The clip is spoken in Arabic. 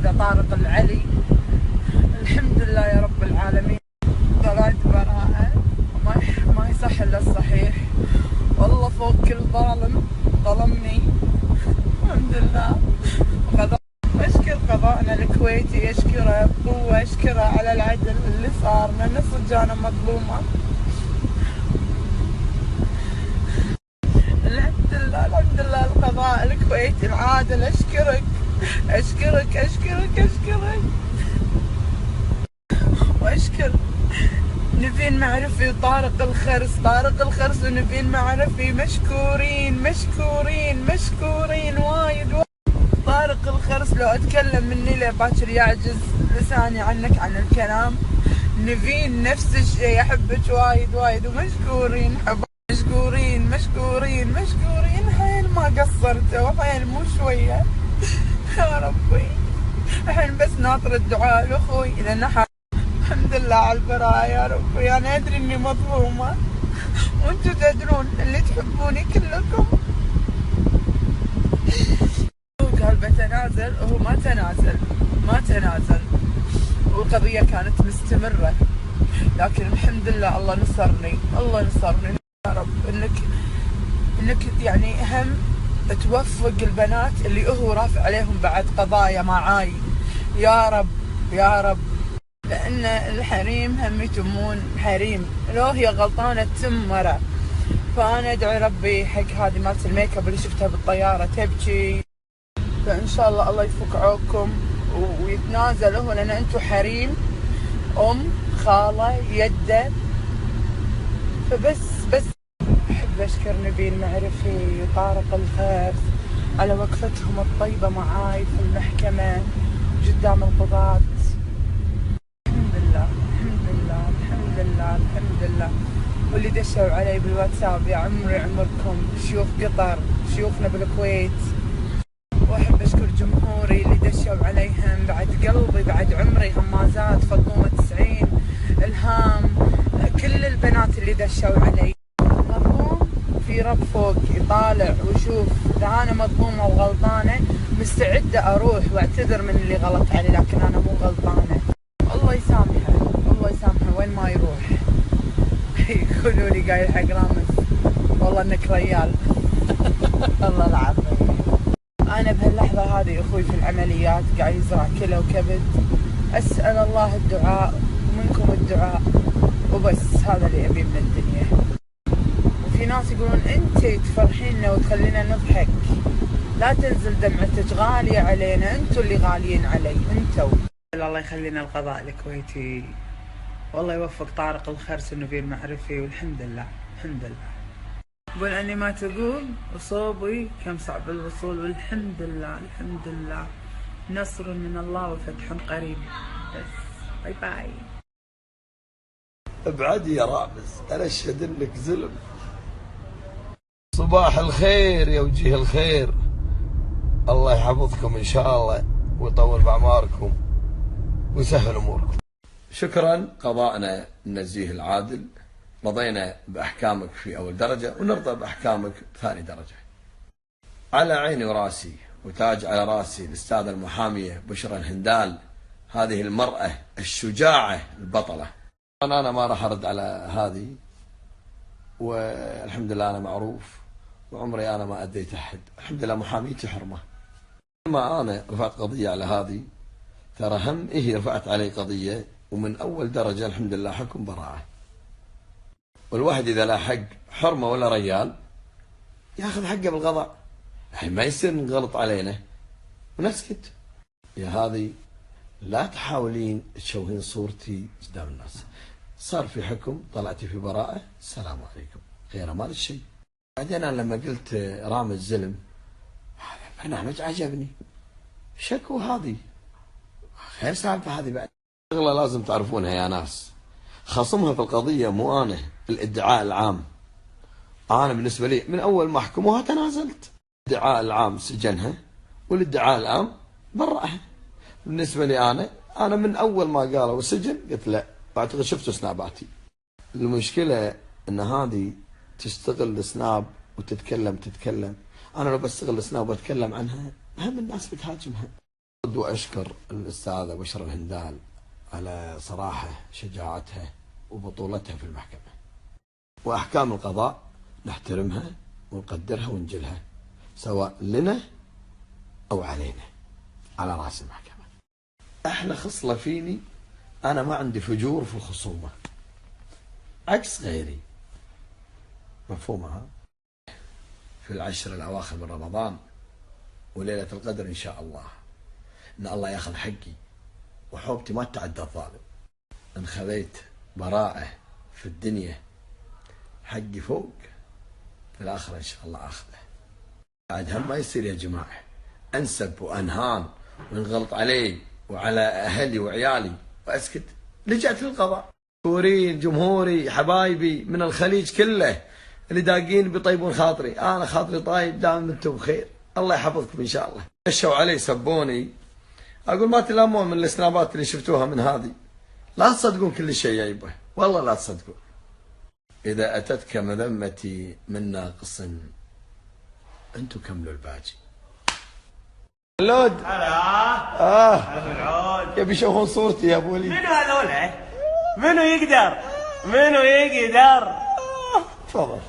هذا طارق العلي. الحمد لله يا رب العالمين، طلعت براءة، ما يصح الا الصحيح. والله فوق كل ظالم ظلمني، الحمد لله. اشكر قضاءنا الكويتي، اشكره بقوة، اشكره على العدل اللي صار، لان صدق انا مظلومة. الحمد لله الحمد لله القضاء الكويتي العادل، اشكرك اشكرك اشكرك اشكرك. واشكر نبيل معرفي وطارق الخرس، طارق الخرس ونبيل معرفي مشكورين مشكورين مشكورين وايد. طارق الخرس لو اتكلم مني لباكر يعجز لساني عنك عن الكلام. نبيل نفس الشيء، احبك وايد وايد ومشكورين، مشكورين مشكورين مشكورين، حيل ما قصرتوا، حيل مو شويه. يا ربي الحين بس ناطر الدعاء لاخوي لانه الحمد لله على البراءة يا ربي. انا ادري اني مظلومة وانتم تدرون اللي تحبوني كلكم. هو قال بتنازل وهو ما تنازل، ما تنازل، والقضية كانت مستمرة، لكن الحمد لله الله نصرني، الله نصرني يا رب. انك يعني هم توفق البنات اللي هو رافع عليهم بعد قضايا معاي يا رب يا رب. لأن الحريم هم يتمون حريم، لو هي غلطانة تتم مرة. فأنا أدعي ربي حق هذه مالت الميك اب اللي شفتها بالطيارة تبكي، فإن شاء الله الله يفك عوقكم ويتنازل هو، لأن أنتم حريم، أم، خالة، يدة. فبس أحب أشكر نبيل معرفي وطارق الخرس على وقفتهم الطيبة معاي في المحكمة قدام القضاة. الحمد لله الحمد لله. واللي دشوا علي بالواتساب يا عمري عمركم، شيوخ قطر، شيوخنا بالكويت. واحب اشكر جمهوري اللي دشوا عليهم بعد قلبي بعد عمري، همازات، فطومة 90، الهام، كل البنات اللي دشوا علي. مظلوم في رب فوق يطالع ويشوف، اذا انا مظلومة وغلطانة مستعدة اروح واعتذر من اللي غلط علي، لكن انا مو غلطانة. الله يسامحه الله يسامحه وين ما يروح. يقولوا لي قايل حق رامز والله انك ريال. الله العظيم. انا بهاللحظه هذه اخوي في العمليات قاعد يزرع كلى وكبد، اسال الله الدعاء ومنكم الدعاء وبس، هذا اللي ابي من الدنيا. وفي ناس يقولون انت تفرحينا وتخلينا نضحك، لا تنزل دمعتك، غاليه علينا، انتوا اللي غاليين علي انتوا. الله يخلينا القضاء الكويتي، والله يوفق طارق الخرس ونبيل معرفي، والحمد لله الحمد لله. قول اني ما تقوم وصوبي كم صعب الوصول، والحمد لله الحمد لله، نصر من الله وفتح قريب. بس باي باي. ابعدي يا رامز، انا اشهد انك زلم. صباح الخير يا وجيه الخير، الله يحفظكم ان شاء الله ويطول باعماركم ويسهل اموركم. شكرا قضاءنا النزيه العادل، رضينا باحكامك في اول درجه ونرضى باحكامك ثاني درجه. على عيني وراسي وتاج على راسي الاستاذه المحاميه بشرى الهندال، هذه المراه الشجاعه البطله. انا ما راح ارد على هذه، والحمد لله انا معروف وعمري انا ما اديت احد، الحمد لله محاميتي حرمه. ما انا رفعت قضيه على هذه، ترى هم هي رفعت علي قضيه ومن اول درجه الحمد لله حكم براءه. والواحد اذا لا حق حرمه ولا ريال ياخذ حقه بالقضاء، الحين ما يصير نغلط علينا ونسكت. يا هذه لا تحاولين تشوهين صورتي قدام الناس، صار في حكم طلعتي في براءه، السلام عليكم، غير ما الشيء. بعدين انا لما قلت رامز زلم، برنامج عجبني، شكو هذه خير سالفه هذه. بعد شغله لازم تعرفونها يا ناس، خصمها في القضيه مو انا، الادعاء العام. انا بالنسبه لي من اول ما حكموها تنازلت، الادعاء العام سجنها والادعاء العام برأها. بالنسبه لي انا من اول ما قالوا سجن قلت لا، بعتقد شفتوا سناباتي. المشكله ان هذه تستغل السناب وتتكلم، انا لو بستغل السناب واتكلم عنها هم الناس بتهاجمها. أود وأشكر الأستاذة بشرى الهندال على صراحة شجاعتها وبطولتها في المحكمة، وأحكام القضاء نحترمها ونقدرها ونجلها سواء لنا أو علينا، على رأس المحكمة. أحلى خصلة فيني أنا ما عندي فجور في الخصومة عكس غيري، مفهومها؟ في العشر الأواخر من رمضان وليلة القدر إن شاء الله إن الله ياخذ حقي وحوبتي ما تتعدى الظالم. إن خذيت براءة في الدنيا حقي فوق في الآخرة إن شاء الله آخذه. بعد هم ما يصير يا جماعة أنسب وأنهان وينغلط علي وعلى أهلي وعيالي وأسكت. لجأت للقضاء. كورين جمهوري حبايبي من الخليج كله اللي داقين بيطيبون خاطري، أنا خاطري طايب دام أنتم بخير، الله يحفظكم إن شاء الله. دشوا علي سبوني، أقول ما تلامون من السنابات اللي شفتوها من هذه، لا تصدقون كل شيء يايبه، والله لا تصدقون. إذا أتتك مذمتي من ناقص أنتم كملوا الباجي. اللود هلا يبي يشوفون صورتي يا ابو وليد. منو هذول؟ منو يقدر؟ منو يقدر؟ تفضل.